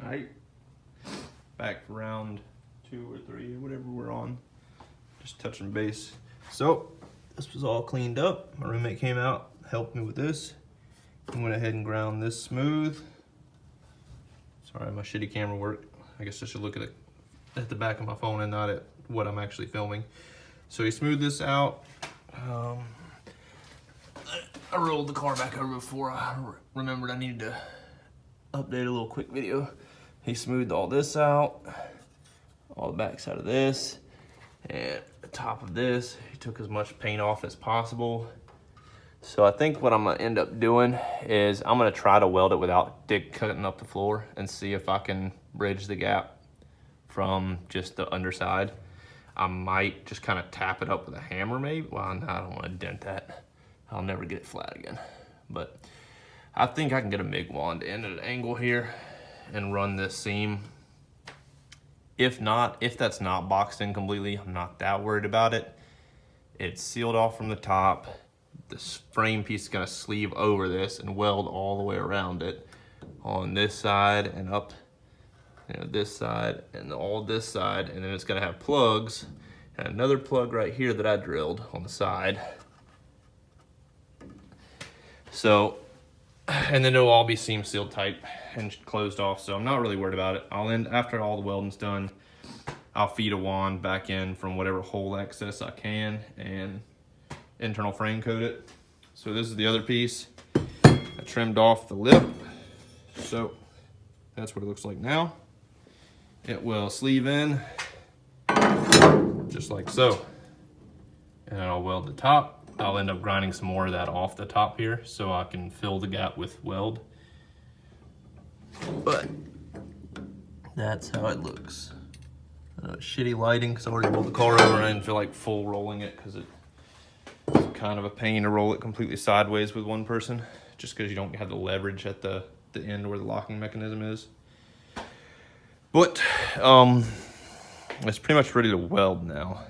All right, back for round 2 or 3 or whatever we're on. Just touching base. So this was all cleaned up. My roommate came out, helped me with this. I went ahead and ground this smooth. Sorry, my shitty camera work. I guess I should look at the back of my phone and not at what I'm actually filming. So he smoothed this out. I rolled the car back over before I remembered I needed to update a little quick video. He smoothed all this out, all the back side of this, and the top of this. He took as much paint off as possible. So I think what I'm gonna end up doing is I'm gonna try to weld it without cutting up the floor and see if I can bridge the gap from just the underside. I might just kind of tap it up with a hammer maybe. Well, no, I don't wanna dent that. I'll never get it flat again. But I think I can get a MIG wand in at an angle here and run this seam. If not, if that's not boxed in completely, I'm not that worried about it. It's sealed off from the top. This frame piece is gonna sleeve over this and weld all the way around it on this side and up, this side and all this side. And then it's gonna have plugs and another plug right here that I drilled on the side. So, and then it'll all be seam sealed tight and closed off. So I'm not really worried about it. I'll end, after all the welding's done, I'll feed a wand back in from whatever hole access I can and internal frame coat it. So this is the other piece. I trimmed off the lip. So that's what it looks like now. It will sleeve in just like so. And I'll weld the top. I'll end up grinding some more of that off the top here so I can fill the gap with weld. But that's how it looks. Shitty lighting because I already rolled the car over and I didn't feel like full rolling it because it's kind of a pain to roll it completely sideways with one person just because you don't have the leverage at the end where the locking mechanism is. But it's pretty much ready to weld now.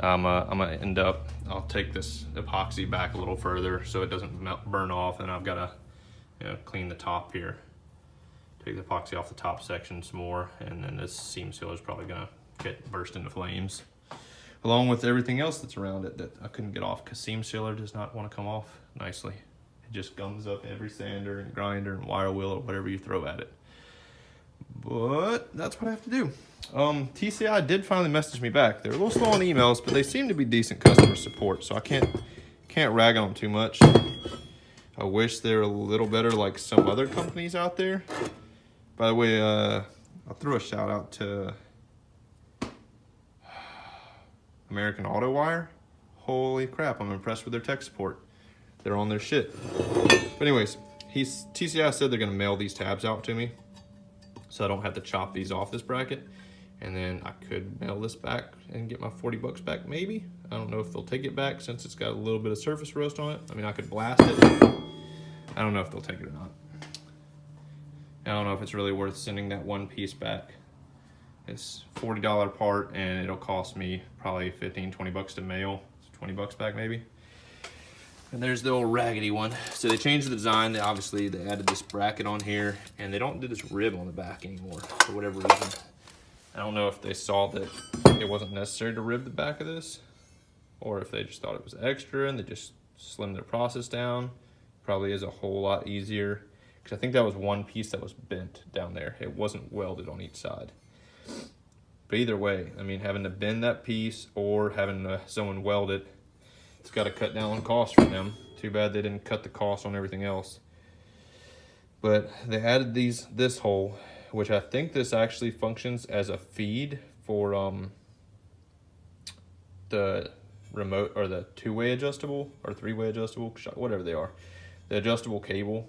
I'm gonna end up, I'll take this epoxy back a little further so it doesn't burn off, and I've got to clean the top here. Take the epoxy off the top section some more, and then this seam sealer is probably gonna burst into flames, along with everything else that's around it that I couldn't get off because seam sealer does not want to come off nicely. It just gums up every sander and grinder and wire wheel or whatever you throw at it. But that's what I have to do. TCI did finally message me back. They're a little slow on emails, but they seem to be decent customer support, so I can't rag on them too much. I wish they were a little better like some other companies out there. By the way, I'll throw a shout out to American Auto Wire. Holy crap, I'm impressed with their tech support. They're on their shit. But anyways, TCI said they're gonna mail these tabs out to me so I don't have to chop these off this bracket. And then I could mail this back and get my 40 bucks back, maybe. I don't know if they'll take it back since it's got a little bit of surface rust on it. I mean, I could blast it. I don't know if they'll take it or not. I don't know if it's really worth sending that one piece back. It's $40 part and it'll cost me probably 15, 20 bucks to mail. It's 20 bucks back maybe. And there's the old raggedy one. So they changed the design. They added this bracket on here and they don't do this rib on the back anymore for whatever reason. I don't know if they saw that it wasn't necessary to rib the back of this or if they just thought it was extra and they just slimmed their process down. Probably is a whole lot easier because I think that was one piece that was bent down there. It wasn't welded on each side. But either way, I mean, having to bend that piece or having someone weld it, it's got to cut down on cost for them. Too bad they didn't cut the cost on everything else. But they added this hole, which I think this actually functions as a feed for the remote or the 2-way adjustable or 3-way adjustable, whatever they are. The adjustable cable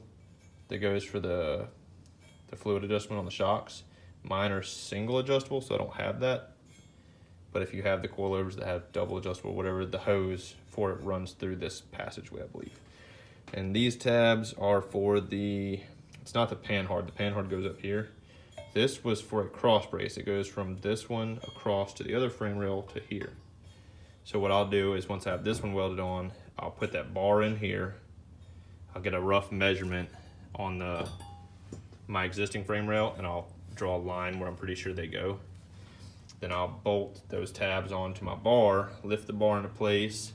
that goes for the fluid adjustment on the shocks. Mine are single adjustable, so I don't have that. But if you have the coilovers that have double adjustable, whatever, the hose for it runs through this passageway, I believe. And these tabs are for it's not the panhard. The panhard goes up here. This was for a cross brace. It goes from this one across to the other frame rail to here. So what I'll do is once I have this one welded on, I'll put that bar in here. I'll get a rough measurement on the my existing frame rail and I'll draw a line where I'm pretty sure they go. Then I'll bolt those tabs onto my bar, lift the bar into place,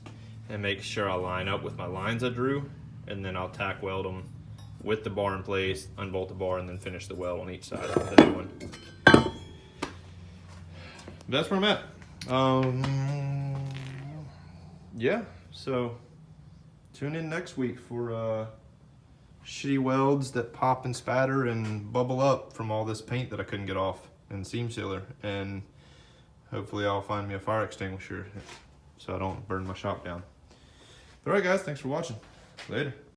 and make sure I line up with my lines I drew, and then I'll tack weld them with the bar in place, unbolt the bar, and then finish the weld on each side of the new one. That's where I'm at. Yeah, so tune in next week for shitty welds that pop and spatter and bubble up from all this paint that I couldn't get off and seam sealer, and hopefully I'll find me a fire extinguisher so I don't burn my shop down. All right guys, thanks for watching. Later.